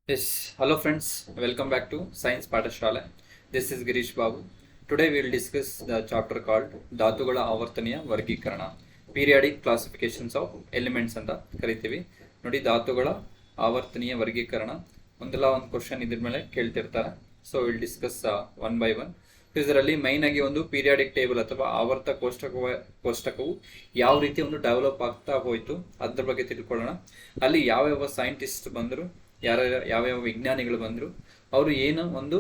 Yes, hello friends, welcome back to Science Pathashala. This is Girish Babu. Today we will discuss the chapter called ಧಾತುಗಳ ಆವರ್ತನೀಯ ವರ್ಗೀಕರಣ, periodic classifications of elements ಅಂತ ಕರಿತೀವಿ. ನೋಡಿ, ಧಾತುಗಳ ಆವರ್ತನೀಯ ವರ್ಗೀಕರಣ ಒಂದಲ್ಲ ಒಂದು ಕ್ವಶನ್ ಇದ್ರ ಮೇಲೆ ಕೇಳ್ತಿರ್ತಾರೆ. So will discuss one by one. ಇದರಲ್ಲಿ ಮೈನ್ ಆಗಿ ಒಂದು ಪೀರಿಯಾಡಿಕ್ ಟೇಬಲ್ ಅಥವಾ ಆವರ್ತ ಕೋಷ್ಟಕವು ಯಾವ ರೀತಿ ಒಂದು ಡೆವಲಪ್ ಆಗ್ತಾ ಹೋಯ್ತು ಅದ್ರ ಬಗ್ಗೆ ತಿಳ್ಕೊಳ್ಳೋಣ. ಅಲ್ಲಿ ಯಾವ್ಯಾವ ಸೈಂಟಿಸ್ಟ್ ಬಂದರು, ಯಾವ್ಯಾವ ವಿಜ್ಞಾನಿಗಳು ಬಂದರು, ಅವರು ಏನು ಒಂದು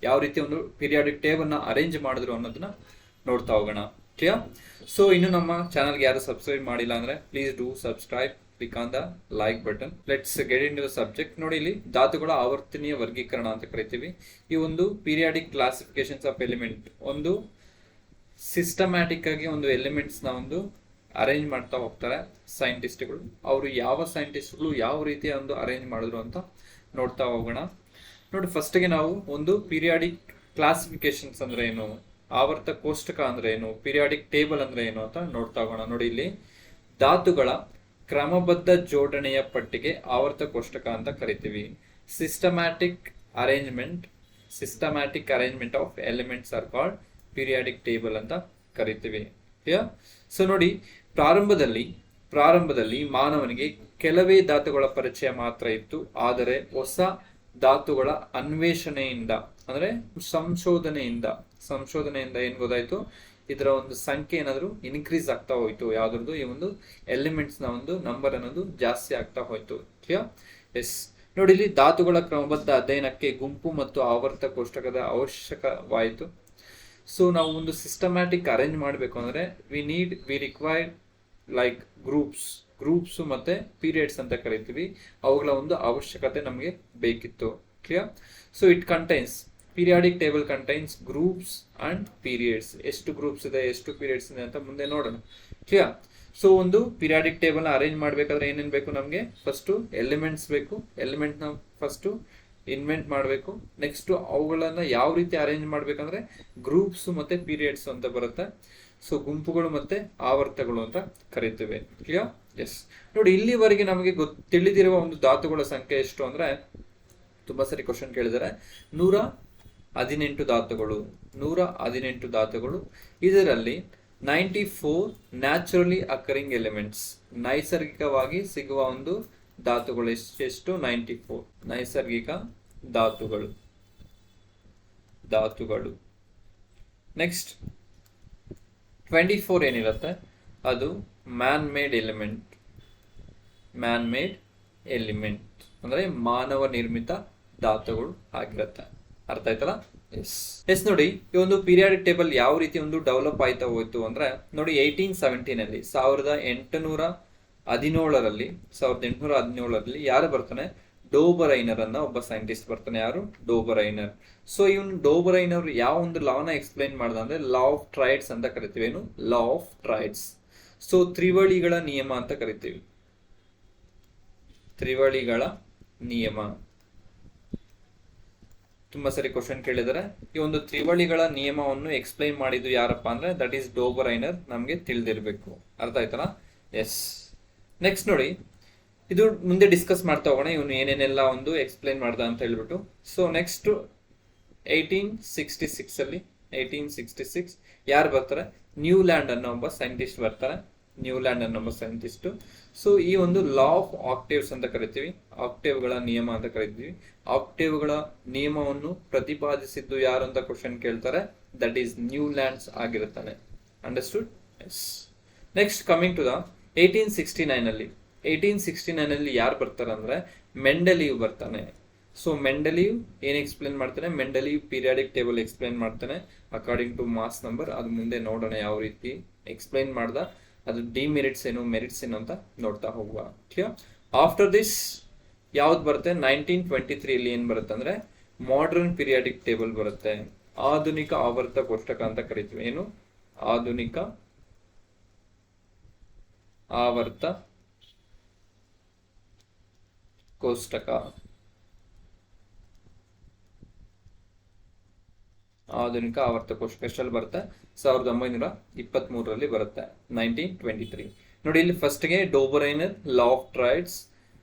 ಯಾವ ರೀತಿ ಒಂದು ಪೀರಿಯಾಡಿಕ್ ಟೇಬಲ್ನ ಅರೇಂಜ್ ಮಾಡಿದ್ರು ಅನ್ನೋದನ್ನ ನೋಡ್ತಾ ಹೋಗೋಣ. ಕ್ಲಿಯರ್? ಸೊ ಇನ್ನು ನಮ್ಮ ಚಾನಲ್ಗೆ ಯಾರು ಸಬ್ಸ್ಕ್ರೈಬ್ ಮಾಡಿಲ್ಲ ಅಂದ್ರೆ please do subscribe, click on the like button. Let's get into the subject. ನೋಡಿ, ಇಲ್ಲಿ ಧಾತುಗಳ ಆವರ್ತನೀಯ ವರ್ಗೀಕರಣ ಅಂತ ಕರಿತೀವಿ. ಈ ಒಂದು ಪೀರಿಯಾಡಿಕ್ ಕ್ಲಾಸಿಫಿಕೇಶನ್ಸ್ ಆಫ್ ಎಲಿಮೆಂಟ್ ಒಂದು ಸಿಸ್ಟಮ್ಯಾಟಿಕ್ ಆಗಿ ಒಂದು ಎಲಿಮೆಂಟ್ಸ್ ನ ಒಂದು ಅರೇಂಜ್ ಮಾಡ್ತಾ ಹೋಗ್ತಾರೆ ಸೈಂಟಿಸ್ಟ್ಗಳು. ಅವರು ಯಾವ ಸೈಂಟಿಸ್ಟ್ಗಳು ಯಾವ ರೀತಿಯ ಒಂದು ಅರೇಂಜ್ ಮಾಡಿದ್ರು ಅಂತ ನೋಡ್ತಾ ಹೋಗೋಣ. ನೋಡಿ, ಫಸ್ಟ್ಗೆ ನಾವು ಒಂದು ಪೀರಿಯಾಡಿಕ್ ಕ್ಲಾಸಿಫಿಕೇಶನ್ಸ್ ಅಂದ್ರೆ ಏನು, ಆವರ್ತ ಕೋಷ್ಟಕ ಅಂದ್ರೆ ಏನು, ಪೀರಿಯಾಡಿಕ್ ಟೇಬಲ್ ಅಂದ್ರೆ ಏನು ಅಂತ ನೋಡ್ತಾ ಹೋಗೋಣ. ನೋಡಿ, ಇಲ್ಲಿ ಧಾತುಗಳ ಕ್ರಮಬದ್ಧ ಜೋಡಣೆಯ ಪಟ್ಟಿಗೆ ಆವರ್ತ ಕೋಷ್ಟಕ ಅಂತ ಕರಿತೀವಿ. Systematic arrangement of elements are called periodic table ಅಂತ ಕರಿತೀವಿ. ಸೊ ನೋಡಿ, ಪ್ರಾರಂಭದಲ್ಲಿ ಮಾನವನಿಗೆ ಕೆಲವೇ ಧಾತುಗಳ ಪರಿಚಯ ಮಾತ್ರ ಇತ್ತು. ಆದರೆ ಹೊಸ ಧಾತುಗಳ ಅನ್ವೇಷಣೆಯಿಂದ ಅಂದ್ರೆ ಸಂಶೋಧನೆಯಿಂದ ಏನ್ ಗೊತ್ತಾಯ್ತು, ಇದರ ಒಂದು ಸಂಖ್ಯೆ ಏನಾದ್ರು ಇನ್ಕ್ರೀಸ್ ಆಗ್ತಾ ಹೋಯ್ತು. ಯಾವ್ದ್ರದ್ದು ಈ ಒಂದು ಎಲಿಮೆಂಟ್ಸ್ ನ ಒಂದು ನಂಬರ್ ಅನ್ನೋದು ಜಾಸ್ತಿ ಆಗ್ತಾ ಹೋಯ್ತು. ಕ್ಲಿಯರ್? ಎಸ್. ನೋಡಿ, ಇಲ್ಲಿ ಧಾತುಗಳ ಕ್ರಮಬದ್ಧ ಅಧ್ಯಯನಕ್ಕೆ ಗುಂಪು ಮತ್ತು ಆವರ್ತ ಕೋಷ್ಟಕದ ಅವಶ್ಯಕವಾಯಿತು. ಸೊ ನಾವು ಒಂದು ಸಿಸ್ಟಮ್ಯಾಟಿಕ್ ಅರೇಂಜ್ ಮಾಡಬೇಕು ಅಂದ್ರೆ ವಿ ರಿಕ್ವೈರ್ಡ್ ಲೈಕ್ ಗ್ರೂಪ್ಸ್ ಮತ್ತೆ ಪೀರಿಯಡ್ಸ್ ಅಂತ ಕರಿತೀವಿ. ಅವುಗಳ ಒಂದು ಅವಶ್ಯಕತೆ ನಮಗೆ ಬೇಕಿತ್ತು. Clear? So periodic table contains groups and periods. ಎಷ್ಟು ಗ್ರೂಪ್ಸ್ ಇದೆ, ಎಷ್ಟು ಪೀರಿಯಡ್ಸ್ ಇದೆ ಅಂತ ಮುಂದೆ ನೋಡೋಣ. ಕ್ಲಿಯರ್? ಸೊ ಒಂದು ಪೀರಿಯಾಡಿಕ್ ಟೇಬಲ್ ನ ಅರೇಂಜ್ ಮಾಡ್ಬೇಕಾದ್ರೆ ಏನೇನ್ ಬೇಕು ನಮಗೆ? ಫಸ್ಟ್ ಎಲಿಮೆಂಟ್ಸ್ ಬೇಕು. ಎಲಿಮೆಂಟ್ ನ ಫಸ್ಟ್ ಇನ್ವೆಂಟ್ ಮಾಡಬೇಕು. ನೆಕ್ಸ್ಟ್ ಅವುಗಳನ್ನ ಯಾವ ರೀತಿ ಅರೇಂಜ್ ಮಾಡ್ಬೇಕಂದ್ರೆ ಗ್ರೂಪ್ಸ್ ಮತ್ತೆ ಪೀರಿಯಡ್ಸ್ ಅಂತ ಬರುತ್ತೆ. ಸೊ ಗುಂಪುಗಳು ಮತ್ತೆ ಆವರ್ತಗಳು ಅಂತ ಕರಿತೇವೆ. ಕ್ಲಿಯರ್? ಎಸ್. ನೋಡಿ, ಇಲ್ಲಿವರೆಗೆ ನಮಗೆ ತಿಳಿದಿರುವ ಒಂದು ಧಾತುಗಳ ಸಂಖ್ಯೆ ಎಷ್ಟು ಅಂದ್ರೆ, ತುಂಬಾ ಸರಿ ಕ್ವಶನ್ ಕೇಳಿದರೆ 118 ಧಾತುಗಳು. ಇದರಲ್ಲಿ 94 ನ್ಯಾಚುರಲಿ ಅಕರಿಂಗ್ ಎಲಿಮೆಂಟ್ಸ್, ನೈಸರ್ಗಿಕವಾಗಿ ಸಿಗುವ ಒಂದು ಧಾತುಗಳು ಎಷ್ಟು? 94 ನೈಸರ್ಗಿಕ ಧಾತುಗಳು. ನೆಕ್ಸ್ಟ್ 24 ಏನಿರುತ್ತೆ ಅದು ಮ್ಯಾನ್ ಮೇಡ್ ಎಲಿಮೆಂಟ್ ಅಂದ್ರೆ ಮಾನವ ನಿರ್ಮಿತ ಧಾತುಗಳು ಆಗಿರುತ್ತೆ. ಅರ್ಥ ಆಯ್ತಲ್ಲ? ಎಸ್. ನೋಡಿ, ಈ ಒಂದು ಪೀರಿಯಾಡಿಕ್ ಟೇಬಲ್ ಯಾವ ರೀತಿ ಒಂದು ಡೆವಲಪ್ ಆಯ್ತಾ ಹೋಯ್ತು ಅಂದ್ರೆ, ನೋಡಿ 1817 1817ರಲ್ಲಿ ಯಾರು ಬರ್ತಾನೆ? ಡೋಬರೈನರ್ ಅನ್ನ ಒಬ್ಬ ಸೈಂಟಿಸ್ಟ್ ಬರ್ತಾನೆ. ಯಾರು? ಡೋಬರೈನರ್. ಸೊ ಇವನು ಡೋಬರೈನರ್ ಯಾವ ಒಂದು ಲಾನ ಎಕ್ಸ್ಪ್ಲೈನ್ ಮಾಡ್ದ ಅಂದ್ರೆ ಲಾ ಆಫ್ ಟ್ರೈಡ್ಸ್ ಅಂತ ಕರಿತೀವಿ. ಏನು? ಲಾ ಆಫ್ ಟ್ರೈಡ್ಸ್. ಸೊ ತ್ರಿವಳಿಗಳ ನಿಯಮ ಅಂತ ಕರಿತೀವಿ. ತ್ರಿವಳಿಗಳ ನಿಯಮ ತುಂಬಾ ಸರಿ ಕ್ವಶನ್ ಕೇಳಿದರೆ, ಈ ಒಂದು ತ್ರಿವಳಿಗಳ ನಿಯಮವನ್ನು ಎಕ್ಸ್ಪ್ಲೈನ್ ಮಾಡಿದ್ದು ಯಾರಪ್ಪ ಅಂದ್ರೆ ದಟ್ ಈಸ್ ಡೋಬರೈನರ್. ನಮ್ಗೆ ತಿಳಿದಿರ್ಬೇಕು. ಅರ್ಥ ಆಯ್ತಲ್ಲ? ಎಸ್. ನೆಕ್ಸ್ಟ್ ನೋಡಿ, ಇದು ಮುಂದೆ ಡಿಸ್ಕಸ್ ಮಾಡ್ತಾ ಹೋಗೋಣ ಇವನು ಏನೇನೆಲ್ಲ ಒಂದು ಎಕ್ಸ್ಪ್ಲೈನ್ ಮಾಡ್ದ ಅಂತ ಹೇಳ್ಬಿಟ್ಟು. ಸೊ ನೆಕ್ಸ್ಟ್ 1866 ಯಾರು ಬರ್ತಾರೆ? ನ್ಯೂಲ್ಯಾಂಡ್ ಅನ್ನೋ ಒಬ್ಬ ಸೈಂಟಿಸ್ಟ್ ಬರ್ತಾರೆ. ಸೊ ಈ ಒಂದು ಲಾ ಆಫ್ ಆಕ್ಟೇವ್ಸ್ ಅಂತ ಕರಿತೀವಿ, ಆಕ್ಟೇವ್ಗಳ ನಿಯಮ ಅಂತ ಕರಿತೀವಿ. ಆಕ್ಟೇವ್ಗಳ ನಿಯಮವನ್ನು ಪ್ರತಿಪಾದಿಸಿದ್ದು ಯಾರು ಅಂತ ಕ್ವಶನ್ ಕೇಳ್ತಾರೆ. ದಟ್ ಈಸ್ ನ್ಯೂಲ್ಯಾಂಡ್ಸ್ ಆಗಿರುತ್ತಾನೆ. Understood? Yes. Next coming to the 1869 ಯಾರು ಬರ್ತಾರೆ ಅಂದ್ರೆ ಮೆಂಡಲೀವ್ ಬರ್ತಾನೆ. ಸೊ ಮೆಂಡಲೀವ್ ಏನ್ ಎಕ್ಸ್ಪ್ಲೇನ್ ಮಾಡ್ತಾನೆ? ಮೆಂಡಲೀವ್ ಪೀರಿಯಾಡಿಕ್ ಟೇಬಲ್ ಎಕ್ಸ್ಪ್ಲೇನ್ ಮಾಡ್ತಾನೆ ಅಕಾರ್ಡಿಂಗ್ ಟು ಮಾಸ್ ನಂಬರ್. ಅದು ಮುಂದೆ ನೋಡೋಣ ಯಾವ ರೀತಿ ಎಕ್ಸ್ಪ್ಲೇನ್ ಮಾಡ್ದ, ಅದು ಡಿಮೆರಿಟ್ಸ್ ಏನು ಮೆರಿಟ್ಸ್ ಏನು ಅಂತ ನೋಡ್ತಾ ಹೋಗುವ. ಕ್ಲಿಯರ್? ಆಫ್ಟರ್ ದಿಸ್ ಯಾವ್ದು ಬರುತ್ತೆ? 1923 ಏನ್ ಬರುತ್ತೆ ಅಂದ್ರೆ ಮಾಡರ್ನ್ ಪೀರಿಯಾಡಿಕ್ ಟೇಬಲ್ ಬರುತ್ತೆ. ಆಧುನಿಕ ಆವರ್ತ ಕೋಷ್ಟಕ ಅಂತ ಕರಿತೀವಿ. ಏನು? ಆಧುನಿಕ ಆವರ್ತ ಕೋಷ್ಟಕ. ಆಧುನಿಕ ಆವರ್ತ ಕೋಷ್ಟಕ ಎಷ್ಟರಲ್ಲಿ ಬರುತ್ತೆ? 1923 ಬರುತ್ತೆ. 1923. ನೋಡಿ, ಇಲ್ಲಿ ಫಸ್ಟ್ಗೆ Dobereiner law of triads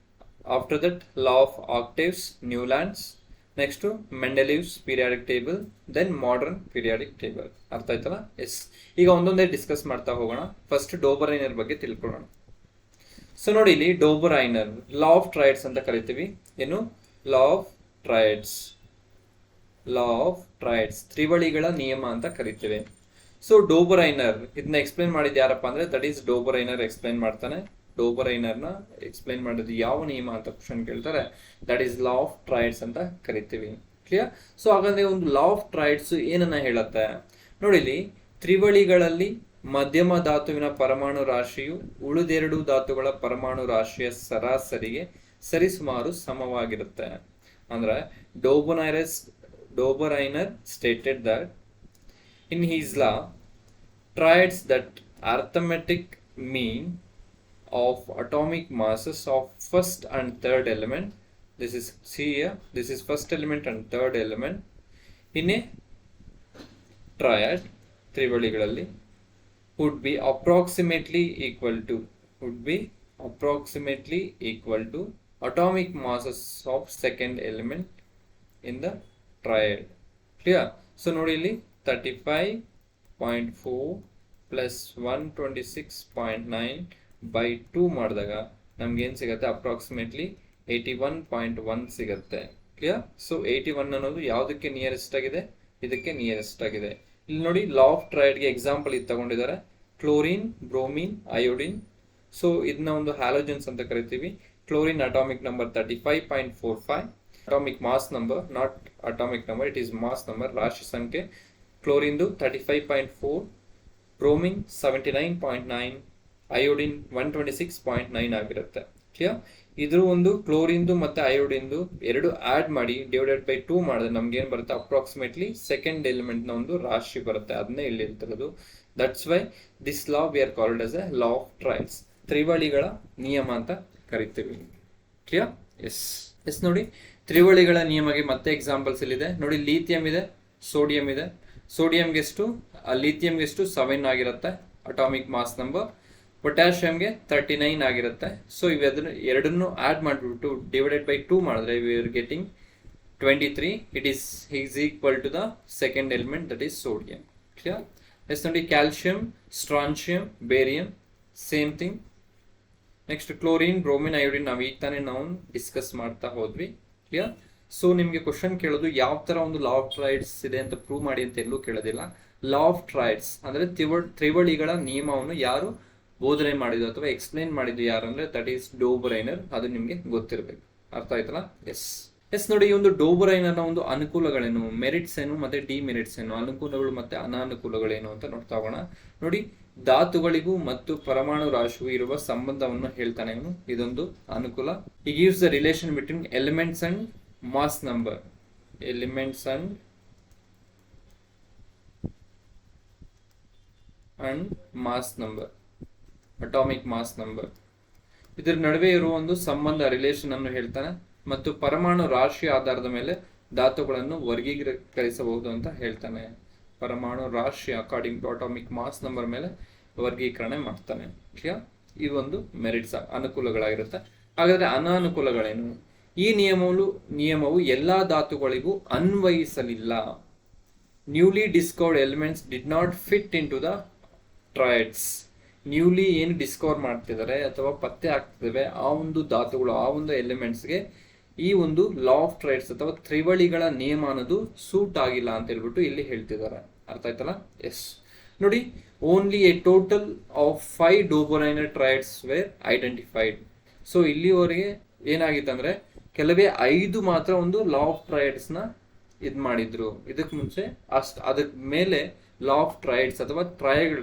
After that, law of octaves, Newlands. Next to Mendeleev's periodic table, then modern periodic table. ಅರ್ಥ ಆಯ್ತಲ್ಲ? ಎಸ್. ಈಗ ಒಂದೊಂದೇ ಡಿಸ್ಕಸ್ ಮಾಡ್ತಾ ಹೋಗೋಣ. ಫಸ್ಟ್ ಡೋಬರೈನರ್ ಬಗ್ಗೆ ತಿಳ್ಕೊಳ್ಳೋಣ. ಸೊ ನೋಡಿ, ಇಲ್ಲಿ ಡೋಬರೈನರ್ ಲಾ ಆಫ್ ಟ್ರೈಡ್ಸ್ ಅಂತ ಕರಿತೀವಿ. ಏನು? ಲಾ ಆಫ್ ಟ್ರೈಡ್ಸ್. ಲಾ ಆಫ್ ಟ್ರೈಡ್ಸ್, ತ್ರಿವಳಿಗಳ ನಿಯಮ ಅಂತ ಕರಿತೀವಿ. ಸೊ ಡೋಬರೈನರ್ ಇದನ್ನ ಎಕ್ಸ್ಪ್ಲೈನ್ ಮಾಡಿದ್ ಯಾರಪ್ಪ ಅಂದ್ರೆ ದಟ್ ಈಸ್ ಡೋಬರೈನರ್ ಎಕ್ಸ್ಪ್ಲೈನ್ ಮಾಡ್ತಾನೆ. ಡೋಬರೈನರ್ನ ಎಕ್ಸ್ಪ್ಲೈನ್ ಮಾಡೋದು ಯಾವ ನಿಯಮ ಅಂತ ಕ್ವಶನ್ ಕೇಳ್ತಾರೆ, ದಟ್ ಈಸ್ ಲಾ ಆಫ್ ಟ್ರೈಡ್ಸ್ ಅಂತ ಕರಿತೀವಿ. ಕ್ಲಿಯರ್? ಸೊ ಹಾಗಾದ್ರೆ ಒಂದು ಲಾ ಆಫ್ ಟ್ರೈಡ್ಸ್ ಏನನ್ನ ಹೇಳುತ್ತೆ ನೋಡಿ, ಇಲ್ಲಿ ತ್ರಿವಳಿಗಳಲ್ಲಿ ಮಧ್ಯಮ ಧಾತುವಿನ ಪರಮಾಣು ರಾಶಿಯು ಉಳಿದೆರಡು ಧಾತುಗಳ ಪರಮಾಣು ರಾಶಿಯ ಸರಾಸರಿಗೆ ಸರಿಸುಮಾರು ಸಮವಾಗಿರುತ್ತೆ. ಅಂದ್ರೆ Dobereiner stated that in his law, triads that arithmetic mean of atomic masses of first and third element, this is see here, this is first element and third element in a triad ತ್ರಿವಳಿಗಳಲ್ಲಿ would be approximately equal to atomic masses of second element in the triad. Clear? So ನೋಡಿ ಇಲ್ಲಿ 35.4 plus 126.9 by 2 ಮಾಡಿದಾಗ ನಮ್ಗೆ ಏನು ಸಿಗುತ್ತೆ? Approximately 81.1 ಸಿಗುತ್ತೆ. Clear? So 81 ಅನ್ನೋದು ಯಾವುದಕ್ಕೆ nearest ಆಗಿದೆ? ಇದಕ್ಕೆ ನಿಯರೆಸ್ಟ್ ಆಗಿದೆ. ಇಲ್ಲಿ ನೋಡಿ, ಲಾ ಆಫ್ ಟ್ರೈಡ್ಗೆ ಎಕ್ಸಾಂಪಲ್ ಇದು ತಗೊಂಡಿದ್ದಾರೆ. Chlorine, bromine, iodine. ಸೊ ಇದನ್ನ ಒಂದು ಹ್ಯಾಲೋಜನ್ಸ್ ಅಂತ ಕರಿತೀವಿ. Chlorine atomic number 35.45, atomic mass number, not atomic number, it is mass number, ರಾಶಿ ಸಂಖ್ಯೆ. ಕ್ಲೋರಿಂದು 35.4, ಬ್ರೋಮಿನ್ 79.9, ಅಯೋಡಿನ್ 126.9 ಆಗಿರುತ್ತೆ. ಕ್ಲಿಯರ್? ಇದ್ರ ಒಂದು ಕ್ಲೋರಿಂದು ಮತ್ತೆ ಅಯೋಡಿನ್ದು ಎರಡು ಆಡ್ ಮಾಡಿ ಡಿವೈಡೆಡ್ ಬೈ 2 ಮಾಡಿದ್ರೆ ನಮ್ಗೆ ಏನ್ ಬರುತ್ತೆ? ಅಪ್ರಾಕ್ಸಿಮೇಟ್ಲಿ ಸೆಕೆಂಡ್ ಎಲಿಮೆಂಟ್ ನ ಒಂದು ರಾಶಿ ಬರುತ್ತೆ. ಅದನ್ನೇ ಇಲ್ಲಿ ಹೇಳ್ತಿರೋದು. That's why this law we are called as a law of triads, ತ್ರಿವಳಿಗಳ ನಿಯಮ ಅಂತ ಕರಿತೀವಿ. ಕ್ಲಿಯರ್? ಎಸ್ ನೋಡಿ, ತ್ರಿವಳಿಗಳ ನಿಯಮಗೆ ಮತ್ತೆ ಎಕ್ಸಾಂಪಲ್ಸ್ ಇಲ್ಲಿದೆ ನೋಡಿ. ಲಿಥಿಯಂ ಇದೆ, ಸೋಡಿಯಂ ಇದೆ. ಸೋಡಿಯಂಗೆ ಎಷ್ಟು, ಲಿಥಿಯಂಗೆ ಎಷ್ಟು 7 ಆಗಿರುತ್ತೆ ಅಟಾಮಿಕ್ ಮಾಸ್ ನಂಬರ್. ಪೊಟ್ಯಾಷಿಯಂಗೆ 39 ಆಗಿರುತ್ತೆ. ಸೊ ಇವೆರಡನ್ನು ಎರಡನ್ನು ಆಡ್ ಮಾಡಿಬಿಟ್ಟು ಡಿವೈಡೆಡ್ ಬೈ 2 ಮಾಡಿದ್ರೆ we are getting 23. It is equal to the second element, that is sodium. Clear? Yes ನೋಡಿ, calcium, strontium, barium, same thing. Next chlorine, bromine, iodine ನಾವು ಈಗ ತಾನೇ ನಾವು ಡಿಸ್ಕಸ್ ಮಾಡ್ತಾ ಹೋದ್ವಿ. ಕ್ಲಿಯರ್? ಸೊ ನಿಮಗೆ ಕ್ವಶನ್ ಕೇಳೋದು ಯಾವ ತರ ಒಂದು ಲಾ ಆಫ್ ಟ್ರೈಡ್ಸ್ ಇದೆ ಅಂತ ಪ್ರೂವ್ ಮಾಡಿ ಅಂತ ಎಲ್ಲೂ ಕೇಳೋದಿಲ್ಲ. ಲಾ ಆಫ್ ಟ್ರೈಡ್ಸ್ ಅಂದ್ರೆ ತ್ರಿವಳಿಗಳ ನಿಯಮವನ್ನು ಯಾರು ಬೋಧನೆ ಮಾಡಿದ್ದು ಅಥವಾ ಎಕ್ಸ್ಪ್ಲೈನ್ ಮಾಡಿದ್ದು ಯಾರು ಅಂದ್ರೆ ದಟ್ ಈಸ್ ಡೋಬರೈನರ್. ಅದು ನಿಮ್ಗೆ ಗೊತ್ತಿರಬೇಕು. ಅರ್ಥ ಆಯ್ತಲ್ಲ? ಎಸ್ ನೋಡಿ, ಈ ಒಂದು ಡೋಬರೈನರ್ನ ಒಂದು ಅನುಕೂಲಗಳೇನು, ಮೆರಿಟ್ಸ್ ಏನು ಮತ್ತೆ ಡಿಮೆರಿಟ್ಸ್ ಏನು, ಅನುಕೂಲಗಳು ಮತ್ತೆ ಅನಾನುಕೂಲಗಳೇನು ಅಂತ ನೋಡ್ತಾ ಹೋಗೋಣ. ನೋಡಿ, ಧಾತುಗಳಿಗೂ ಮತ್ತು ಪರಮಾಣು ರಾಶಿಗೂ ಇರುವ ಸಂಬಂಧವನ್ನು ಹೇಳ್ತಾನೆ ಇವನು. ಇದೊಂದು ಅನುಕೂಲ. ಈ gives the relation between elements and mass number. Elements and mass number, atomic mass number, ಇದರ ನಡುವೆ ಇರುವ ಒಂದು ಸಂಬಂಧ, ರಿಲೇಷನ್ ಅನ್ನು ಹೇಳ್ತಾನೆ. ಮತ್ತು ಪರಮಾಣು ರಾಶಿ ಆಧಾರದ ಮೇಲೆ ಧಾತುಗಳನ್ನು ವರ್ಗೀಕರಿಸಬಹುದು ಅಂತ ಹೇಳ್ತಾನೆ. ಪರಮಾಣು ರಾಶಿ according to atomic mass number ಮೇಲೆ ವರ್ಗೀಕರಣ ಮಾಡ್ತಾನೆ. ಕ್ಲಿಯರ್? ಈ ಒಂದು ಮೆರಿಟ್ಸ್, ಅನುಕೂಲಗಳಾಗಿರುತ್ತೆ. ಹಾಗಾದ್ರೆ ಅನಾನುಕೂಲಗಳೇನು? ಈ ನಿಯಮವು ಎಲ್ಲಾ ಧಾತುಗಳಿಗೂ ಅನ್ವಯಿಸಲಿಲ್ಲ. Newly discovered elements did not fit into the triads. Newly ಏನು ಡಿಸ್ಕವರ್ ಮಾಡ್ತಿದ್ದಾರೆ ಅಥವಾ ಪತ್ತೆ ಆಗ್ತಿದ್ದಾವೆ ಆ ಒಂದು ಧಾತುಗಳು, ಆ ಒಂದು ಎಲಿಮೆಂಟ್ಸ್ಗೆ ಈ ಒಂದು ಲಾ ಆಫ್ ಟ್ರೈಡ್ಸ್ ಅಥವಾ ತ್ರಿವಳಿಗಳ ನಿಯಮ ಅನ್ನೋದು ಸೂಟ್ ಆಗಿಲ್ಲ ಅಂತ ಹೇಳ್ಬಿಟ್ಟು ಇಲ್ಲಿ ಹೇಳ್ತಿದ್ದಾರೆ. ಅರ್ಥ ಆಯ್ತಲ್ಲ? ಎಸ್ ನೋಡಿ, only a total of 5 Dobereiner triads were identified. So ಇಲ್ಲಿವರೆಗೆ ಏನಾಗಿತ್ತು ಅಂದ್ರೆ ಕೆಲವೇ 5 ಮಾತ್ರ ಒಂದು ಲಾ ಆಫ್ ಟ್ರೈಡ್ಸ್ ನ ಇದ್ ಮಾಡಿದ್ರು. ಇದಕ್ ಮುಂಚೆ ಅದಕ್ ಮೇಲೆ ಲಾ ಆಫ್ ಟ್ರೈಡ್ಸ್ ಅಥವಾ ಟ್ರೈಡ್,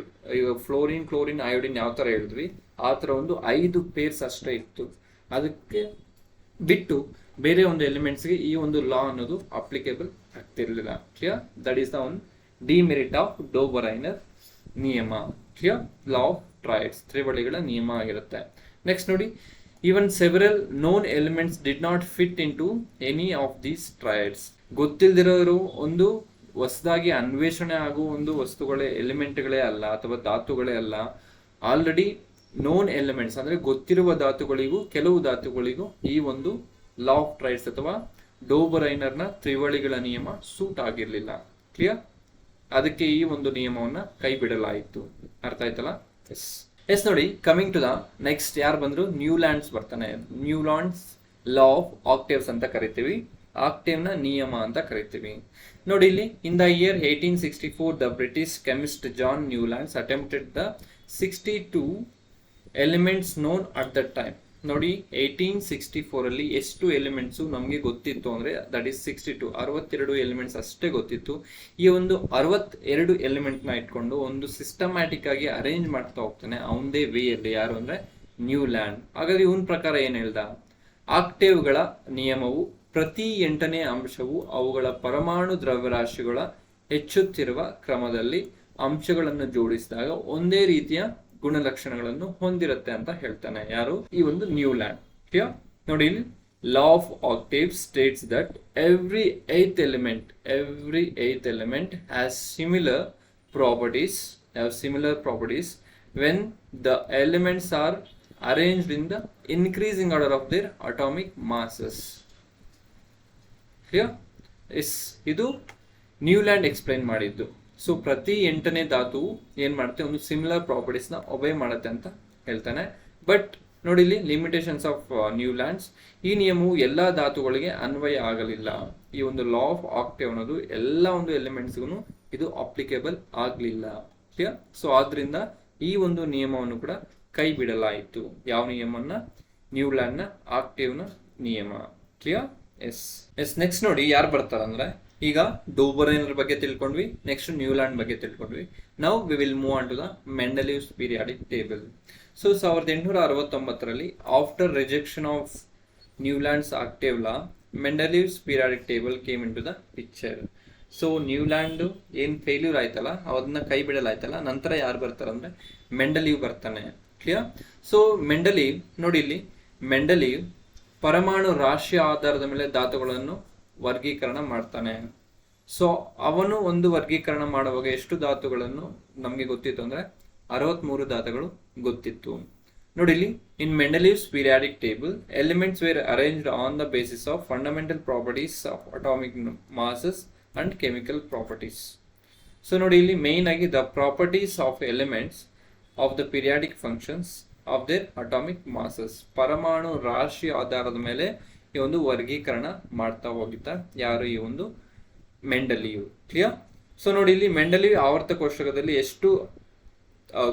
ಫ್ಲೋರಿನ್, ಕ್ಲೋರಿನ್, ಅಯೋಡಿನ್ ಯಾವ ತರ ಹೇಳಿದ್ವಿ ಆ ತರ ಒಂದು 5 ಪೇರ್ಸ್ ಅಷ್ಟೇ ಇತ್ತು. ಅದಕ್ಕೆ ಬಿಟ್ಟು ಬೇರೆ ಒಂದು ಎಲಿಮೆಂಟ್ಸ್ಗೆ ಈ ಒಂದು ಲಾ ಅನ್ನೋದು ಅಪ್ಲಿಕೇಬಲ್ ಆಗ್ತಿರ್ಲಿಲ್ಲ. Clear? That is the one demerit of Dobereiner ನಿಯಮ. ಕ್ಲಿಯರ್? ಲಾ ಆಫ್ ಟ್ರೈಡ್ಸ್, ತ್ರಿವಳಿಗಳ ನಿಯಮ ಆಗಿರುತ್ತೆ. ನೆಕ್ಸ್ಟ್ ನೋಡಿ, even several known elements did not fit into any of these triads. ಗೊತ್ತಿಲ್ದಿರೋರು ಒಂದು ಹೊಸದಾಗಿ ಅನ್ವೇಷಣೆ ಆಗುವ ಒಂದು ವಸ್ತುಗಳೇ, ಎಲಿಮೆಂಟ್ಗಳೇ ಅಲ್ಲ ಅಥವಾ ಧಾತುಗಳೇ ಅಲ್ಲ, ಆಲ್ರೆಡಿ ನೋನ್ ಎಲಿಮೆಂಟ್ಸ್ ಅಂದ್ರೆ ಗೊತ್ತಿರುವ ಧಾತುಗಳಿಗೂ ಕೆಲವು ಧಾತುಗಳಿಗೂ ಈ ಒಂದು ಲಾ ಆಫ್ ಟ್ರೈಡ್ಸ್ ಅಥವಾ ಡೋಬರೈನರ್ನ ತ್ರಿವಳಿಗಳ ನಿಯಮ ಸೂಟ್ ಆಗಿರ್ಲಿಲ್ಲ. ಕ್ಲಿಯರ್? ಅದಕ್ಕೆ ಈ ಒಂದು ನಿಯಮವನ್ನ ಕೈ ಬಿಡಲಾಯಿತು. ಅರ್ಥ ಆಯ್ತಲ್ಲ? ಎಸ್ ನೋಡಿ, ಕಮಿಂಗ್ ಟು ದ ನೆಕ್ಸ್ಟ್ ಯಾರು ಬಂದ್ರು, ನ್ಯೂಲ್ಯಾಂಡ್ಸ್ ಬರ್ತಾನೆ. ನ್ಯೂಲ್ಯಾಂಡ್ಸ್ ಲಾ ಆಫ್ ಆಕ್ಟೇವ್ಸ್ ಅಂತ ಕರಿತೀವಿ, ಆಕ್ಟೇವ್ ನ ನಿಯಮ ಅಂತ ಕರಿತೀವಿ. ನೋಡಿ ಇಲ್ಲಿ, in the year 1864 the British chemist John Newlands attempted the 62 elements known at the time. ನೋಡಿ, 1864 ಅಲ್ಲಿ ಎಷ್ಟು ಎಲಿಮೆಂಟ್ಸ್ ನಮಗೆ ಗೊತ್ತಿತ್ತು ಅಂದ್ರೆ ದಟ್ ಈಸ್ 62, 62 ಎಲಿಮೆಂಟ್ಸ್ ಅಷ್ಟೇ ಗೊತ್ತಿತ್ತು. ಈ ಒಂದು 62 ಎಲಿಮೆಂಟ್ ನ ಇಟ್ಕೊಂಡು ಒಂದು ಸಿಸ್ಟಮ್ಯಾಟಿಕ್ ಆಗಿ ಅರೇಂಜ್ ಮಾಡ್ತಾ ಹೋಗ್ತಾನೆ ಅವನದೇ ವೇ ಅಲ್ಲಿ. ಯಾರು ಅಂದ್ರೆ ನ್ಯೂಲ್ಯಾಂಡ್. ಹಾಗಾದ್ರೆ ಇವನ್ ಪ್ರಕಾರ ಏನ್ ಹೇಳ್ದ, ಆಕ್ಟೇವ್ಗಳ ನಿಯಮವು ಪ್ರತಿ 8ನೇ ಅಂಶವು ಅವುಗಳ ಪರಮಾಣು ದ್ರವ್ಯರಾಶಿಗಳ ಹೆಚ್ಚುತ್ತಿರುವ ಕ್ರಮದಲ್ಲಿ ಅಂಶಗಳನ್ನು ಜೋಡಿಸಿದಾಗ ಒಂದೇ ರೀತಿಯ ಗುಣಲಕ್ಷಣಗಳನ್ನು ಹೊಂದಿರುತ್ತೆ ಅಂತ ಹೇಳ್ತಾನೆ. ಯಾರು? ಈ ಒಂದು ನ್ಯೂಲ್ಯಾಂಡ್. ಕ್ಲಿಯರ್? ನೋಡಿ, law of octave States that every eighth element has similar properties when the elements are arranged in the increasing order of their atomic masses. Clear? ಇದು ನ್ಯೂಲ್ಯಾಂಡ್ ಎಕ್ಸ್ಪ್ಲೈನ್ ಮಾಡಿದ್ದು. ಸೊ ಪ್ರತಿ 8ನೇ ಧಾತುವು ಏನ್ ಮಾಡುತ್ತೆ, ಒಂದು ಸಿಮಿಲರ್ ಪ್ರಾಪರ್ಟೀಸ್ ನ ಒಬೇ ಮಾಡುತ್ತೆ ಅಂತ ಹೇಳ್ತಾನೆ. ಬಟ್ ನೋಡಿ ಇಲ್ಲಿ ಲಿಮಿಟೇಷನ್ಸ್ ಆಫ್ ನ್ಯೂಲ್ಯಾಂಡ್ಸ್, ಈ ನಿಯಮವು ಎಲ್ಲಾ ಧಾತುಗಳಿಗೆ ಅನ್ವಯ ಆಗಲಿಲ್ಲ. ಈ ಒಂದು ಲಾ ಆಫ್ ಆಕ್ಟೇವ್ ಅನ್ನೋದು ಎಲ್ಲ ಒಂದು ಎಲಿಮೆಂಟ್ಸ್ಗೂ ಇದು ಅಪ್ಲಿಕೇಬಲ್ ಆಗ್ಲಿಲ್ಲ. ಕ್ಲಿಯರ್? ಸೊ ಆದ್ರಿಂದ ಈ ಒಂದು ನಿಯಮವನ್ನು ಕೂಡ ಕೈ ಬಿಡಲಾಯಿತು. ಯಾವ ನಿಯಮನ್ನ? ನ್ಯೂಲ್ಯಾಂಡ್ ನ ಆಕ್ಟೇವ್ ನ ನಿಯಮ. ಕ್ಲಿಯರ್? ಎಸ್ ನೆಕ್ಸ್ಟ್ ನೋಡಿ ಯಾರು ಬರ್ತಾರಂದ್ರೆ, ಈಗ ಡೋಬರೈನರ್ ಬಗ್ಗೆ ತಿಳ್ಕೊಂಡ್ವಿ, ನೆಕ್ಸ್ಟ್ ನ್ಯೂಲ್ಯಾಂಡ್ ಬಗ್ಗೆ ತಿಳ್ಕೊಂಡ್ವಿ. Now we will move on to the Mendeleev's periodic table. So 1869ರಲ್ಲಿ after rejection of Newlands octave law, Mendeleev's periodic table came into the picture. So Newland ಏನ್ failure ಆಯ್ತಲ್ಲ, ಅದನ್ನ ಕೈ ಬಿಡಲಾಯ್ತಲ್ಲ, ನಂತರ ಯಾರು ಬರ್ತಾರಂದ್ರೆ ಮೆಂಡೆಲಿವ್ ಬರ್ತಾನೆ. ಕ್ಲಿಯರ್? ಸೊ ಮೆಂಡೆಲಿವ್ ನೋಡಿ ಇಲ್ಲಿ, ಮೆಂಡೆಲಿವ್ ಪರಮಾಣು ರಾಶಿಯ ಆಧಾರದ ಮೇಲೆ ಧಾತುಗಳನ್ನು ವರ್ಗೀಕರಣ ಮಾಡ್ತಾನೆ. ಸೊ ಅವನು ಒಂದು ವರ್ಗೀಕರಣ ಮಾಡುವಾಗ ಎಷ್ಟು ಧಾತುಗಳನ್ನು ನಮಗೆ ಗೊತ್ತಿತ್ತು ಅಂದ್ರೆ 63 ಧಾತುಗಳು ಗೊತ್ತಿತ್ತು. ನೋಡಿ ಇಲ್ಲಿ, in Mendeleev's periodic table elements were arranged on the basis of fundamental properties of atomic masses and chemical properties. So ನೋಡಿ ಇಲ್ಲಿ ಮೇನ್ ಆಗಿ the properties of elements of the periodic functions of their atomic masses, ಪರಮಾಣು ರಾಶಿ ಆಧಾರದ ಮೇಲೆ ಈ ಒಂದು ವರ್ಗೀಕರಣ ಮಾಡ್ತಾ ಹೋಗಿದ್ದ ಯಾರು? ಈ ಒಂದು ಮೆಂಡೆಲಿವ್. ಕ್ಲಿಯರ್? ಸೊ ನೋಡಿ ಇಲ್ಲಿ ಮೆಂಡೆಲಿವ್ ಆವರ್ತ ಕೋಷ್ಟಕದಲ್ಲಿ ಎಷ್ಟು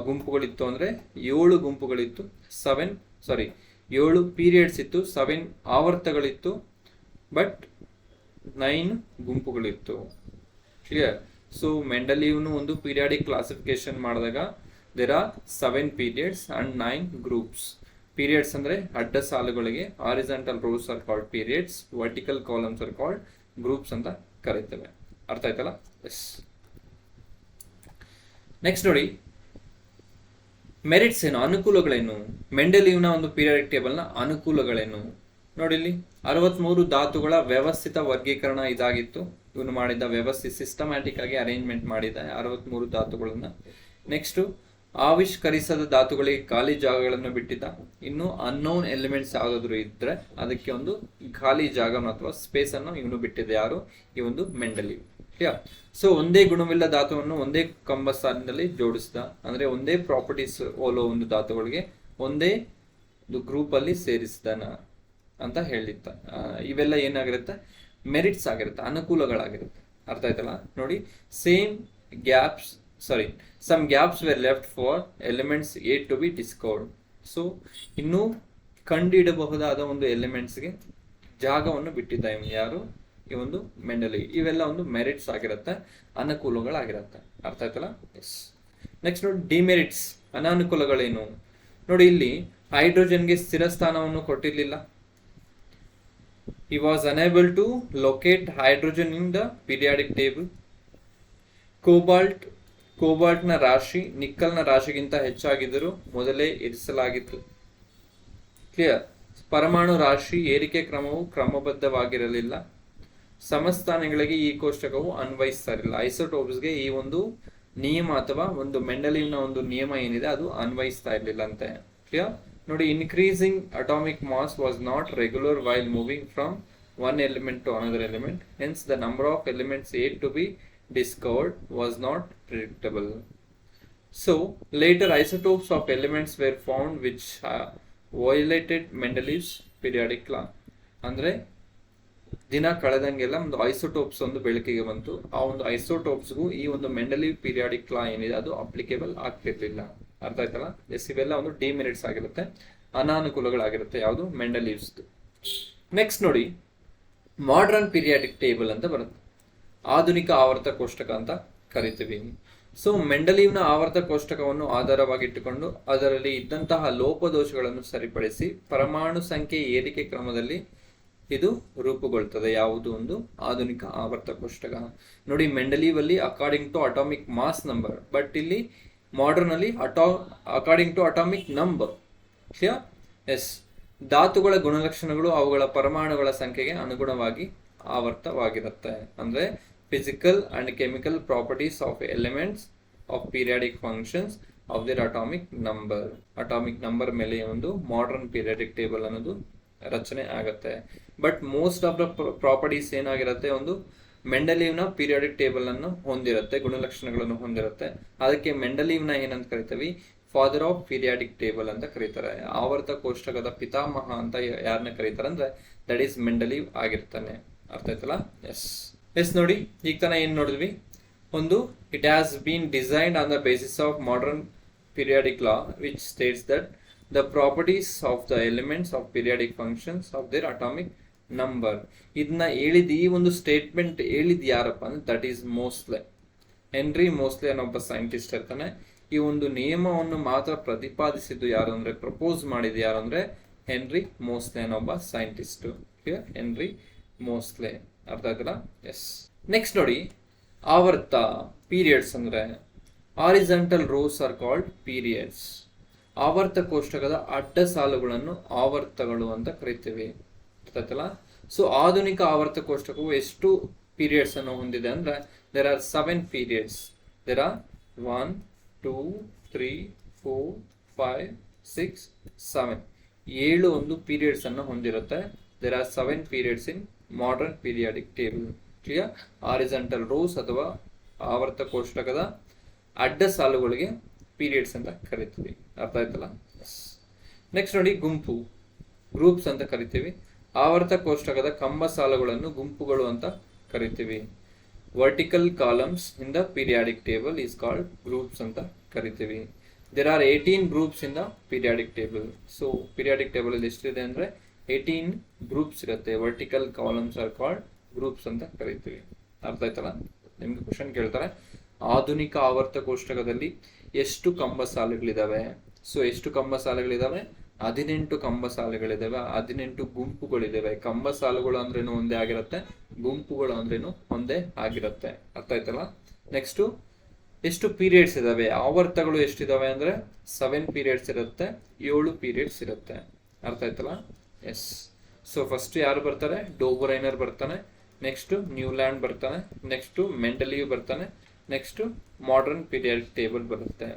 ಗುಂಪುಗಳಿತ್ತು ಅಂದ್ರೆ 7 ಗುಂಪುಗಳಿತ್ತು. 7 ಪೀರಿಯಡ್ಸ್ ಇತ್ತು, 7 ಆವರ್ತಗಳಿತ್ತು, ಬಟ್ 9 ಗುಂಪುಗಳಿತ್ತು. ಕ್ಲಿಯರ್? ಸೊ ಮೆಂಡೆಲಿವ್ನು ಒಂದು ಪೀರಿಯಾಡಿಕ್ ಕ್ಲಾಸಿಫಿಕೇಶನ್ ಮಾಡಿದಾಗ there are 7 periods and 9 groups. Periods ಅಂದ್ರೆ ಅಡ್ಡ ಸಾಲುಗಳಿಗೆ, horizontal rows are called periods, vertical columns are called groups ಅಂತ ಕರೀತೇವೆ. ಅರ್ಥ ಆಯ್ತಲ್ಲ? ಎಸ್. ನೆಕ್ಸ್ಟ್ ನೋಡಿ, ಮೆರಿಟ್ಸ್ ಏನು, ಅನುಕೂಲಗಳೇನು, ಮೆಂಡೆಲಿವ್ನ ಒಂದು ಪೀರಿಯಾಡಿಕ್ ಟೇಬಲ್ ನ ಅನುಕೂಲಗಳೇನು? ನೋಡಿ ಇಲ್ಲಿ 63 ಧಾತುಗಳ ವ್ಯವಸ್ಥಿತ ವರ್ಗೀಕರಣ ಇದಾಗಿತ್ತು. ಇವನು ಮಾಡಿದ ವ್ಯವಸ್ಥಿತ ಸಿಸ್ಟಮ್ಯಾಟಿಕ್ ಆಗಿ ಅರೇಂಜ್ಮೆಂಟ್ ಮಾಡಿದ 63 ಧಾತುಗಳನ್ನ. ನೆಕ್ಸ್ಟ್, ಆವಿಷ್ಕರಿಸದ ಧಾತುಗಳಿಗೆ ಖಾಲಿ ಜಾಗಗಳನ್ನು ಬಿಟ್ಟಿದ್ದ. ಇನ್ನು ಅನ್ನೋನ್ ಎಲಿಮೆಂಟ್ಸ್ ಯಾವ್ದಾದ್ರು ಇದ್ರೆ ಅದಕ್ಕೆ ಒಂದು ಖಾಲಿ ಜಾಗ ಅಥವಾ ಸ್ಪೇಸ್ ಅನ್ನು ಇವನು ಬಿಟ್ಟಿದೆ. ಯಾರು? ಈ ಒಂದು ಮೆಂಡೆಲಿವ್. ಸೊ ಒಂದೇ ಗುಣವಿಲ್ಲ ಧಾತುವನ್ನು ಒಂದೇ ಕಂಬ ಸಾಲಿನಲ್ಲಿ ಜೋಡಿಸಿದ, ಅಂದ್ರೆ ಒಂದೇ ಪ್ರಾಪರ್ಟೀಸ್ ಹೋಲೋ ಒಂದು ಧಾತುಗಳಿಗೆ ಒಂದೇ ಗ್ರೂಪ್ ಅಲ್ಲಿ ಸೇರಿಸಿದಾನ ಅಂತ ಹೇಳಿದ್ದ. ಇವೆಲ್ಲ ಏನಾಗಿರುತ್ತೆ? ಮೆರಿಟ್ಸ್ ಆಗಿರುತ್ತೆ, ಅನುಕೂಲಗಳಾಗಿರುತ್ತೆ. ಅರ್ಥ ಆಯ್ತಲ್ಲ? ನೋಡಿ, some gaps were left for elements yet to be discovered. So ಇನ್ನೂ ಕಂಡುಹಿಡಬಹುದಾದ ಒಂದು ಎಲಿಮೆಂಟ್ಸ್ಗೆ ಜಾಗವನ್ನು ಬಿಟ್ಟಿದ್ದ ಇವನು. ಯಾರು? ಈ ಒಂದು ಮೆಂಡೆಲಿವ್. ಇವೆಲ್ಲ ಒಂದು ಮೆರಿಟ್ಸ್ ಆಗಿರುತ್ತೆ, ಅನುಕೂಲಗಳಾಗಿರುತ್ತೆ. ಅರ್ಥ ಆಯ್ತಲ್ಲ? ಎಸ್. ನೆಕ್ಸ್ಟ್ ನೋಡಿ, ಡಿಮೆರಿಟ್ಸ್, ಅನಾನುಕೂಲಗಳೇನು? ನೋಡಿ ಇಲ್ಲಿ ಹೈಡ್ರೋಜನ್ಗೆ ಸ್ಥಿರ ಸ್ಥಾನವನ್ನು ಕೊಟ್ಟಿರಲಿಲ್ಲ. He was unable to locate hydrogen in the periodic table. Cobalt ನ ರಾಶಿ ನಿಕ್ಕಲ್ ನ ರಾಶಿಗಿಂತ ಹೆಚ್ಚಾಗಿದ್ದರೂ ಮೊದಲೇ ಇರಿಸಲಾಗಿತ್ತು. ಕ್ಲಿಯರ್? ಪರಮಾಣು ರಾಶಿ ಏರಿಕೆ ಕ್ರಮವು ಕ್ರಮಬದ್ಧವಾಗಿರಲಿಲ್ಲ. ಸಮಸ್ಥಾನಿಗಳಿಗೆ ಈ ಕೋಷ್ಟಕವು ಅನ್ವಯಿಸ್ತಾ ಇರಲಿಲ್ಲ. ಐಸೋಟೋಪ್ಸ್ಗೆ ಈ ಒಂದು ನಿಯಮ ಅಥವಾ ಒಂದು ಮೆಂಡಲೀವ್ನ ಒಂದು ನಿಯಮ ಏನಿದೆ ಅದು ಅನ್ವಯಿಸ್ತಾ ಇರಲಿಲ್ಲ ಅಂತೆ. ಕ್ಲಿಯರ್? ನೋಡಿ, increasing atomic mass was not regular while moving from one element to another element, hence the number of elements yet to be discovered was not predictable. So later isotopes of elements were found which violated Mendeleev's periodic law. ಅಂದ್ರೆ ದಿನ ಕಳೆದಂಗೆಲ್ಲ ಒಂದು isotopes ಒಂದು ಬೆಳಕಿಗೆ ಬಂತು. ಆ ಒಂದು ಐಸೋಟೋಪ್ಸ್ಗೂ ಈ ಒಂದು ಮೆಂಡಲೀವ್ ಪೀರಿಯಾಡಿಕ್ ಲಾ ಏನಿದೆ ಅದು ಅಪ್ಲಿಕೇಬಲ್ ಆಗ್ತಿರ್ಲಿಲ್ಲ. ಅರ್ಥ ಆಯ್ತಲ್ಲ? ಎಸ್, ಇವೆಲ್ಲ ಒಂದು ಡಿಮೆರಿಟ್ಸ್ ಆಗಿರುತ್ತೆ, ಅನಾನುಕೂಲಗಳಾಗಿರುತ್ತೆ ಯಾವುದು ಮೆಂಡಲೀವ್ಸ್. ನೆಕ್ಸ್ಟ್ ನೋಡಿ, ಮಾಡರ್ನ್ ಪೀರಿಯಾಡಿಕ್ ಟೇಬಲ್ ಅಂತ ಬರುತ್ತೆ. ಆಧುನಿಕ ಆವರ್ತ ಕೋಷ್ಟಕ ಅಂತ ಕರಿತೀವಿ. ಸೊ ಮೆಂಡಲೀವ್ನ ಆವರ್ತ ಕೋಷ್ಟಕವನ್ನು ಆಧಾರವಾಗಿಟ್ಟುಕೊಂಡು ಅದರಲ್ಲಿ ಇದ್ದಂತಹ ಲೋಪದೋಷಗಳನ್ನು ಸರಿಪಡಿಸಿ ಪರಮಾಣು ಸಂಖ್ಯೆ ಏರಿಕೆ ಕ್ರಮದಲ್ಲಿ ಇದು ರೂಪುಗೊಳ್ತದೆ. ಯಾವುದು ಒಂದು ಆಧುನಿಕ ಆವರ್ತ ಕೋಷ್ಟಕ. ನೋಡಿ, ಮೆಂಡಲೀವ್ ಅಲ್ಲಿ according to atomic mass number, but ಇಲ್ಲಿ ಮಾಡರ್ನ್ ಅಲ್ಲಿ according to atomic number. Clear? Yes. ಧಾತುಗಳ ಗುಣಲಕ್ಷಣಗಳು ಅವುಗಳ ಪರಮಾಣುಗಳ ಸಂಖ್ಯೆಗೆ ಅನುಗುಣವಾಗಿ ಆವರ್ತವಾಗಿರುತ್ತೆ. ಅಂದ್ರೆ physical and chemical properties of elements of periodic functions of their atomic number. Atomic number ಮೇಲೆ ಒಂದು ಮಾಡರ್ನ್ ಪೀರಿಯಾಡಿಕ್ ಟೇಬಲ್ ಅನ್ನೋದು ರಚನೆ ಆಗುತ್ತೆ. But most of the properties ಏನಾಗಿರುತ್ತೆ, ಒಂದು ಮೆಂಡಲೀವ್ನ ಪೀರಿಯಾಡಿಕ್ ಟೇಬಲ್ ಅನ್ನು ಹೊಂದಿರುತ್ತೆ, ಗುಣಲಕ್ಷಣಗಳನ್ನು ಹೊಂದಿರುತ್ತೆ. ಅದಕ್ಕೆ ಮೆಂಡಲೀವ್ನ ಏನಂತ ಕರಿತೀವಿ, ಫಾದರ್ ಆಫ್ ಪೀರಿಯಾಡಿಕ್ ಟೇಬಲ್ ಅಂತ ಕರೀತಾರೆ. ಆವರ್ತ ಕೋಷ್ಟಕದ ಪಿತಾಮಹ ಅಂತ ಯಾರನ್ನ ಕರೀತಾರೆ ಅಂದ್ರೆ ದಟ್ ಈಸ್ ಮೆಂಡಲೀವ್ ಆಗಿರ್ತಾನೆ. ಅರ್ಥ ಆಯ್ತಲ್ಲ? ಎಸ್ ನೋಡಿ, ಈಗ ತಾನ ಏನ್ ನೋಡಿದ್ವಿ, ಒಂದು it has been designed on the basis of modern periodic law which States that the properties of the elements of periodic functions of their atomic number. ಇದನ್ನ ಹೇಳಿದ್, ಈ ಒಂದು ಸ್ಟೇಟ್ಮೆಂಟ್ ಹೇಳಿದ್ ಯಾರಪ್ಪ ಅಂದ್ರೆ ದಟ್ ಈಸ್ ಮೋಸ್ಲೆ. ಹೆನ್ರಿ ಮೋಸ್ಲೆ ಅನ್ನೋ ಒಬ್ಬ ಸೈಂಟಿಸ್ಟ್ ಇರ್ತಾನೆ. ಈ ಒಂದು ನಿಯಮವನ್ನು ಮಾತ್ರ ಪ್ರತಿಪಾದಿಸಿದ್ದು ಯಾರು ಅಂದ್ರೆ, ಪ್ರಪೋಸ್ ಮಾಡಿದ್ದು ಯಾರು ಅಂದ್ರೆ ಹೆನ್ರಿ ಮೋಸ್ಲೆ ಅನ್ನೊಬ್ಬ ಸೈಂಟಿಸ್ಟ್. Henry Moseley. ಅರ್ಥ ಆಯ್ತಲ್ಲ? ಎಸ್. ನೆಕ್ಸ್ಟ್ ನೋಡಿ, ಆವರ್ತ ಪೀರಿಯಡ್ಸ್ ಅಂದ್ರೆ horizontal rows are called periods. ಆವರ್ತ ಕೋಷ್ಟಕದ ಅಡ್ಡ ಸಾಲುಗಳನ್ನು ಆವರ್ತಗಳು ಅಂತ ಕರಿತೀವಿ. ಅರ್ಥ ಆಯ್ತಲ್ಲ? ಸೊ ಆಧುನಿಕ ಆವರ್ತ ಕೋಷ್ಟಕವು ಎಷ್ಟು ಪೀರಿಯಡ್ಸ್ ಅನ್ನು ಹೊಂದಿದೆ ಅಂದ್ರೆ there are 7 periods. There are 1, 2, 3, 4, 5, 6, 7. 7 ಒಂದು ಪೀರಿಯಡ್ಸ್ ಅನ್ನು ಹೊಂದಿರುತ್ತೆ. There are 7 periods in modern periodic table. Clear? Horizontal rows ಅಥವಾ ಆವರ್ತ ಕೋಷ್ಟಕದ ಅಡ್ಡ ಸಾಲುಗಳಿಗೆ ಪೀರಿಯಡ್ಸ್ ಅಂತ ಕರಿತೀವಿ. ಅರ್ಥ ಆಯ್ತಲ್ಲ? ನೆಕ್ಸ್ಟ್ ನೋಡಿ, ಗುಂಪು, ಗ್ರೂಪ್ಸ್ ಅಂತ ಕರಿತೀವಿ. ಆವರ್ತ ಕೋಷ್ಟಕದ ಕಂಬ ಸಾಲುಗಳನ್ನು ಗುಂಪುಗಳು ಅಂತ ಕರಿತೀವಿ. Vertical columns in the periodic table is called groups ಅಂತ ಕರಿತೀವಿ. There are 18 groups in the periodic table. So periodic table ಅಲ್ಲಿ ಎಷ್ಟಿದೆ ಅಂದ್ರೆ 18 ಗ್ರೂಪ್ಸ್ ಇರುತ್ತೆ. Vertical columns are called groups ಅಂತ ಕರಿತೀವಿ. ಅರ್ಥ ಆಯ್ತಲ್ಲ? ನಿಮ್ಗೆ ಕ್ವಶನ್ ಕೇಳ್ತಾರೆ, ಆಧುನಿಕ ಆವರ್ತ ಕೋಷ್ಟಕದಲ್ಲಿ ಎಷ್ಟು ಕಂಬ ಸಾಲುಗಳಿದಾವೆ? ಸೊ ಎಷ್ಟು ಕಂಬ ಸಾಲುಗಳಿದಾವೆ? 18 ಕಂಬ ಸಾಲುಗಳಿದಾವೆ, 18 ಗುಂಪುಗಳಿದಾವೆ. ಕಂಬ ಸಾಲುಗಳು ಅಂದ್ರೇನು ಒಂದೇ ಆಗಿರುತ್ತೆ, ಗುಂಪುಗಳು ಅಂದ್ರೇನು ಒಂದೇ ಆಗಿರುತ್ತೆ. ಅರ್ಥ ಆಯ್ತಲ್ಲ? ನೆಕ್ಸ್ಟ್, ಎಷ್ಟು ಪೀರಿಯಡ್ಸ್ ಇದಾವೆ? ಆವರ್ತಗಳು ಎಷ್ಟಿದಾವೆ ಅಂದ್ರೆ 7 ಪೀರಿಯಡ್ಸ್ ಇರುತ್ತೆ, 7 ಪೀರಿಯಡ್ಸ್ ಇರುತ್ತೆ. ಅರ್ಥ ಆಯ್ತಲ್ಲ? ಎಸ್. ಸೊ ಫಸ್ಟ್ ಯಾರು ಬರ್ತಾರೆ? ಡೋಬರೈನರ್ ಬರ್ತಾನೆ, ನೆಕ್ಸ್ಟ್ ನ್ಯೂಲ್ಯಾಂಡ್ ಬರ್ತಾನೆ, ನೆಕ್ಸ್ಟ್ ಮೆಂಡಲೀವ್ ಬರ್ತಾನೆ, ನೆಕ್ಸ್ಟ್ ಮಾಡರ್ನ್ ಪೀರಿಯಾಡಿಕ್ ಟೇಬಲ್ ಬರುತ್ತೆ.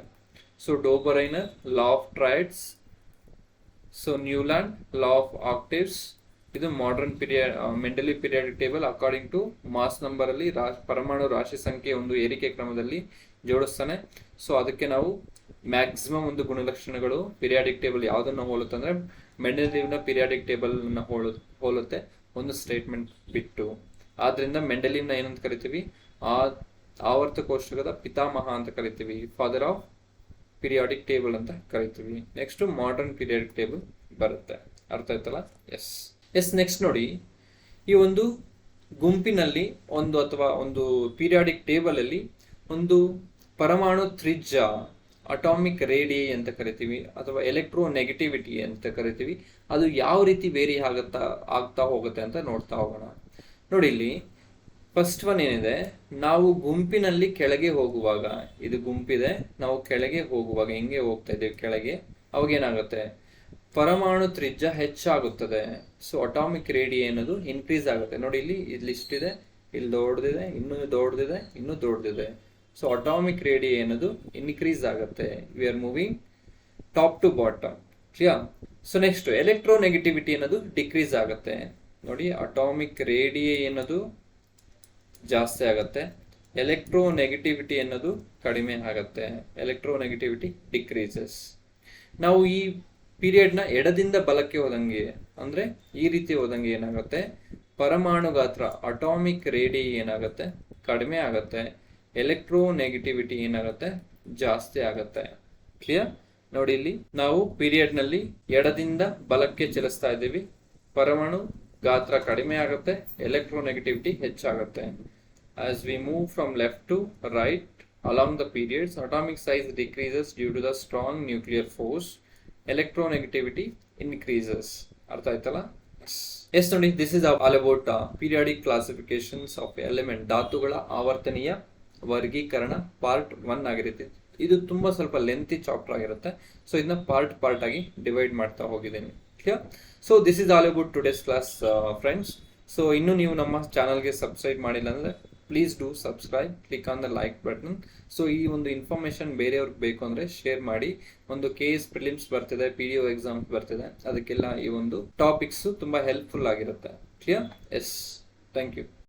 So Dobereiner law of triads, so Newland law of octaves. ಇದು modern Mendeleev periodic table according to mass number ಅಲ್ಲಿ ಪರಮಾಣು ರಾಶಿ ಸಂಖ್ಯೆ ಒಂದು ಏರಿಕೆ ಕ್ರಮದಲ್ಲಿ ಜೋಡಿಸ್ತಾನೆ. ಸೊ ಅದಕ್ಕೆ ನಾವು ಮ್ಯಾಕ್ಸಿಮಮ್ ಒಂದು ಗುಣಲಕ್ಷಣಗಳು ಪೀರಿಯಾಡಿಕ್ ಟೇಬಲ್ ಯಾವುದನ್ನ ಹೋಲುತ್ತೆ ಅಂದ್ರೆ ಮೆಂಡಲೀವ್ನ ಪೀರಿಯಾಡಿಕ್ ಟೇಬಲ್ ಹೋಲುತ್ತೆ, ಒಂದು ಸ್ಟೇಟ್ಮೆಂಟ್ ಬಿಟ್ಟು. ಆದ್ರಿಂದ ಮೆಂಡಲೀವ್ನ ಏನಂತ ಕರಿತೀವಿ? ಆವರ್ತ ಕೋಷ್ಟಕದ ಪಿತಾಮಹ ಅಂತ ಕರಿತೀವಿ, ಫಾದರ್ ಆಫ್ ಪೀರಿಯಾಡಿಕ್ ಟೇಬಲ್ ಅಂತ ಕರಿತೀವಿ. ನೆಕ್ಸ್ಟ್ ಮಾಡರ್ನ್ ಪೀರಿಯಾಡಿಕ್ ಟೇಬಲ್ ಬರುತ್ತೆ. ಅರ್ಥ ಆಯ್ತಲ್ಲ? ಎಸ್. ನೆಕ್ಸ್ಟ್ ನೋಡಿ, ಈ ಒಂದು ಗುಂಪಿನಲ್ಲಿ ಒಂದು ಅಥವಾ ಒಂದು ಪೀರಿಯಾಡಿಕ್ ಟೇಬಲ್ ಅಲ್ಲಿ ಒಂದು ಪರಮಾಣು ತ್ರಿಜ್ಯ, ಅಟಾಮಿಕ್ ರೇಡಿಯೈ ಅಂತ ಕರಿತೀವಿ, ಅಥವಾ ಎಲೆಕ್ಟ್ರೋ ನೆಗೆಟಿವಿಟಿ ಅಂತ ಕರಿತೀವಿ, ಅದು ಯಾವ ರೀತಿ ವೇರಿ ಆಗ್ತಾ ಹೋಗುತ್ತೆ ಅಂತ ನೋಡ್ತಾ ಹೋಗೋಣ. ನೋಡಿ, ಇಲ್ಲಿ ಫಸ್ಟ್ ಒನ್ ಏನಿದೆ, ನಾವು ಗುಂಪಿನಲ್ಲಿ ಕೆಳಗೆ ಹೋಗುವಾಗ, ಇದು ಗುಂಪಿದೆ, ನಾವು ಕೆಳಗೆ ಹೋಗುವಾಗ ಹಿಂಗೆ ಹೋಗ್ತಾ ಇದ್ದೀವಿ ಕೆಳಗೆ, ಅವಾಗ ಏನಾಗುತ್ತೆ? ಪರಮಾಣು ತ್ರಿಜ್ಯ ಹೆಚ್ಚಾಗುತ್ತದೆ. ಸೊ ಅಟಾಮಿಕ್ ರೇಡಿಯೈ ಅನ್ನೋದು ಇನ್ಕ್ರೀಸ್ ಆಗುತ್ತೆ. ನೋಡಿ, ಇಲ್ಲಿ ಇಷ್ಟಿದೆ, ಇಲ್ಲಿ ದೊಡ್ಡದಿದೆ, ಇನ್ನೂ ದೊಡ್ಡದಿದೆ, ಇನ್ನೂ ದೊಡ್ಡದಿದೆ. ಸೊ ಅಟಾಮಿಕ್ ರೇಡಿಯಸ್ ಏನದು ಇನ್ಕ್ರೀಸ್ ಆಗುತ್ತೆ. We are moving top to bottom. Clear? So next electronegativity ಅನ್ನೋದು ಡಿಕ್ರೀಸ್ ಆಗುತ್ತೆ. ನೋಡಿ, ಅಟಾಮಿಕ್ ರೇಡಿಯಸ್ ಏನದು ಜಾಸ್ತಿ ಆಗುತ್ತೆ, ಎಲೆಕ್ಟ್ರೋನೆಗೆಟಿವಿಟಿ ಅನ್ನೋದು ಕಡಿಮೆ ಆಗುತ್ತೆ. Electronegativity decreases. ನಾವು ಈ ಪೀರಿಯಡ್ನ ಎಡದಿಂದ ಬಲಕ್ಕೆ ಹೋದಂಗೆ, ಅಂದ್ರೆ ಈ ರೀತಿ ಹೋದಂಗೆ ಏನಾಗುತ್ತೆ, ಪರಮಾಣು ಗಾತ್ರ ಅಟಾಮಿಕ್ ರೇಡಿಯಸ್ ಏನಾಗುತ್ತೆ ಕಡಿಮೆ ಆಗುತ್ತೆ, ಎಲೆಕ್ಟ್ರೋನೆಗೆಟಿವಿಟಿ ಏನಾಗುತ್ತೆ ಜಾಸ್ತಿ ಆಗುತ್ತೆ. ಕ್ಲಿಯರ್? ನೋಡಿ, ಇಲ್ಲಿ ನಾವು ಪೀರಿಯಡ್ ನಲ್ಲಿ ಎಡದಿಂದ ಬಲಕ್ಕೆ ಚಲಿಸ್ತಾ ಇದ್ದೀವಿ, ಪರಮಾಣು ಗಾತ್ರ ಕಡಿಮೆ ಆಗುತ್ತೆ, ಎಲೆಕ್ಟ್ರೋನೆಗೆಟಿವಿಟಿ ಹೆಚ್ಚಾಗುತ್ತೆ. As we move from left to right along the periods, atomic size decreases due to the strong nuclear force. Electronegativity increases. ಅರ್ಥ ಆಯ್ತಲ್ಲ? ಎಸ್ ನೋಡಿ, this is all about periodic classifications of element, ಧಾತುಗಳ ಆವರ್ತನೀಯ ವರ್ಗೀಕರಣ part 1 ಆಗಿರುತ್ತೆ. ಇದು ತುಂಬಾ ಸ್ವಲ್ಪ ಲೆಂತಿ ಚಾಪ್ಟರ್ ಆಗಿರುತ್ತೆ. ಸೊ ಇದನ್ನ ಪಾರ್ಟ್ ಆಗಿ ಡಿವೈಡ್ ಮಾಡ್ತಾ ಹೋಗಿದ್ದೀನಿ. Clear? So this is all about today's class friends. So ಇನ್ನು ನೀವು ನಮ್ಮ ಚಾನಲ್ಗೆ ಸಬ್ಸ್ಕ್ರೈಬ್ ಮಾಡಿಲ್ಲ ಅಂದರೆ please do subscribe, click on the like button. So ಈ ಒಂದು ಇನ್ಫಾರ್ಮೇಶನ್ ಬೇರೆಯವ್ರಿಗೆ ಬೇಕು ಅಂದರೆ ಶೇರ್ ಮಾಡಿ. ಒಂದು KS ಪ್ರಿಲಿಮ್ಸ್ ಬರ್ತಿದೆ, PDO ಎಕ್ಸಾಮ್ಸ್ ಬರ್ತಿದೆ, ಅದಕ್ಕೆಲ್ಲ ಈ ಒಂದು ಟಾಪಿಕ್ಸ್ ತುಂಬ ಹೆಲ್ಪ್ಫುಲ್ ಆಗಿರುತ್ತೆ. ಕ್ಲಿಯರ್? Yes, thank you.